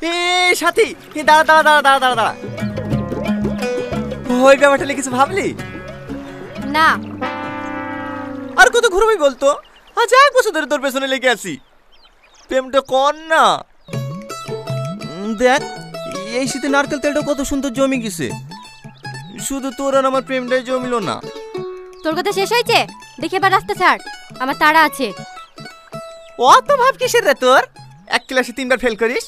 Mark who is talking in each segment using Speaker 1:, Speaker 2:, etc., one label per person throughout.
Speaker 1: এ সাথী, দাঁড়া দাঁড়া দাঁড়া দাঁড়া দাঁড়া দাঁড়া। ওই ব্যাপারটা কিছু ভাবলি
Speaker 2: না?
Speaker 1: আর কত ঘুরবি বলতো? আজ 1 বছর ধরে তোর পেছনে লেগে আছি। প্রেমটা কর না। দেখ, এই শীতে নারকেল তেলটা কত সুন্দর জমে গেছে। শুধু তোর আর আমার প্রেমটাই জমিল না।
Speaker 2: তোর কথা শেষ হয়েছে? দেখে এবার রাস্তা ছাড়, আমার তাড়া আছে।
Speaker 1: অত ভাব কিসের রে তোর? 1 ক্লাসে 3 বার ফেল করিস।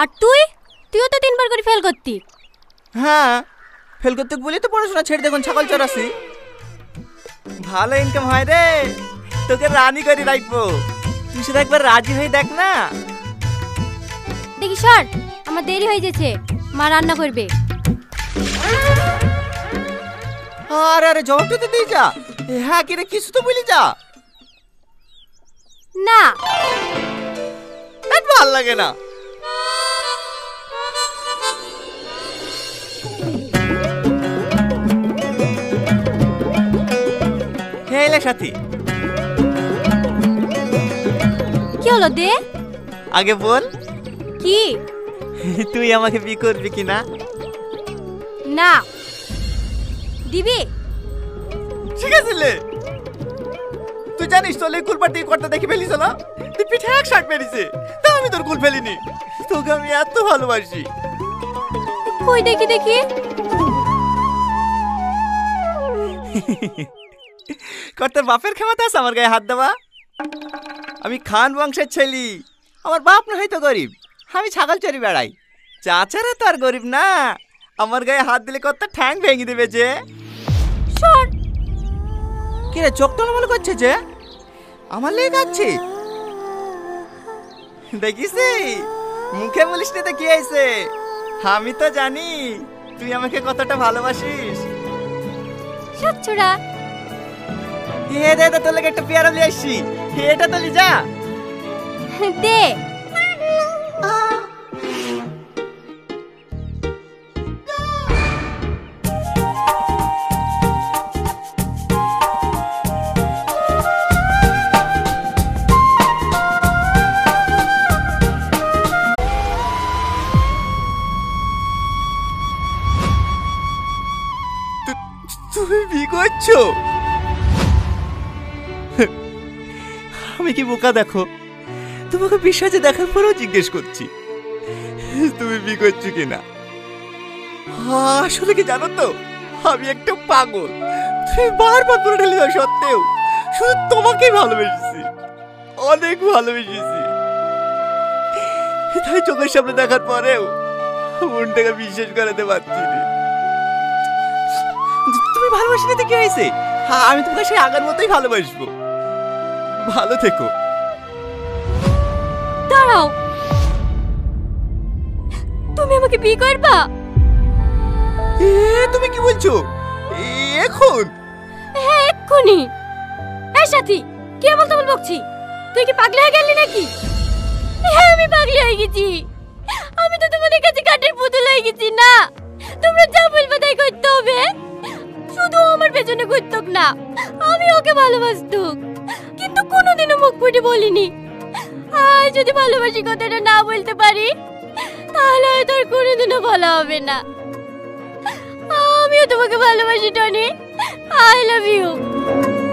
Speaker 2: আর তুইও তো 3 বার করে ফেল করতি।
Speaker 1: হ্যাঁ, ফেল করতে বলি তো পড়াশোনা ছেড়ে দেখুন ছাগল চড়াছি। ভালো ইনকাম হয় রে, তোকে রানী করে রাখবো। তুই শুধু একবার রাজি হয়ে দেখ না।
Speaker 2: দেখি সর, আমার দেরি হয়ে যাচ্ছে, মা রান্না করবে।
Speaker 1: আরে আরে জবাবটা তো দিয়ে যা। হ্যাঁ কি রে, কিছু তো বলি যা।
Speaker 2: না,
Speaker 1: ভাল লাগে না। হেলে সাথী,
Speaker 2: কি হলো দে?
Speaker 1: আগে বল,
Speaker 2: কি?
Speaker 1: তুই আমাকে বিয়ে করবি কিনা?
Speaker 2: না। দিবি?
Speaker 1: ঠিক আছে লে। তুই জানিস তো কুল পাটি করতে দেখে ফেলিস না? তুই পিঠে 1 শাক মেরেছে, তা আমি তোর কুল ফেলিনি। তোকে আমি এত ভালোবাসি।
Speaker 2: কই দেখি দেখি।
Speaker 1: করতে বাপের ক্ষমতা আছে আমার গায়ে হাত দেওয়া? আমি খান বংশের ছেলে। আমার বাপ না হয়তো গরিব, আমি ছাগল চড়ি বেড়াই। চাচারা তো আর গরিব না, আমার গায়ে হাত দিলে কত ঠ্যাং ভেঙে দেবে যে।
Speaker 2: সর।
Speaker 1: কি রে, চোখ টলমল করছে যে? আমার লেগে আছে দেখিস? মুখে বলিস না তো কি হয়েছে? আমি তো জানি তুই আমাকে কতটা ভালোবাসিস।
Speaker 2: সচ্ছুরা।
Speaker 1: হে দে দে, তোর লেগে একটা পেয়ারা নিয়ে আসছি, এটা তো লি যা।
Speaker 2: দে।
Speaker 1: তুমি বিয়ে করছো? আমি কি বোকা দেখো, তোমাকে বিশ্বাসে দেখার পরেও জিজ্ঞেস করছি তুমি বিয়ে করছো কিনা। আসলে কি জানো তো, আমি একটা পাগল। তুমি বারবার করে ঢেলে যাও সত্ত্বেও শুধু তোমাকেই ভালোবেসেছি, অনেক ভালোবেসেছি। তাই চোখের সামনে দেখার পরেও মনটাকে বিশ্বাস করাতে পারছি না। তুমি ভালোবাসি না তো কি হয়েছে? আমি তোমাকে সেই আগের মতোই ভালোবাসবো। ভালো থেকো।
Speaker 2: দাঁড়াও, তুমি আমাকে বিয়ে করবা?
Speaker 1: তুমি কি বলছো এখন?
Speaker 2: হ্যাঁ, এক্ষুনি। এই সাথী, কি বলতে বকছি? তুই কি পাগল হয়ে গেলি নাকি? হ্যাঁ, আমি পাগল হয়ে গেছি। আমি তো তোমাদের কাছে কাঠের পুতুল হয়ে গেছি না। তোমরা যা বলবে তাই করতে হবে। শুধু আমার পেছনে ঘুরতক না, আমি ওকে ভালোবাসতুক, কিন্তু কোনোদিনও মুখ ফুটে বলিনি। আর যদি ভালোবাসি কথাটা না বলতে পারি, তাহলে হয়তো আর কোনোদিনও বলা হবে না। আমিও তোমাকে ভালোবাসি টনি। I love you.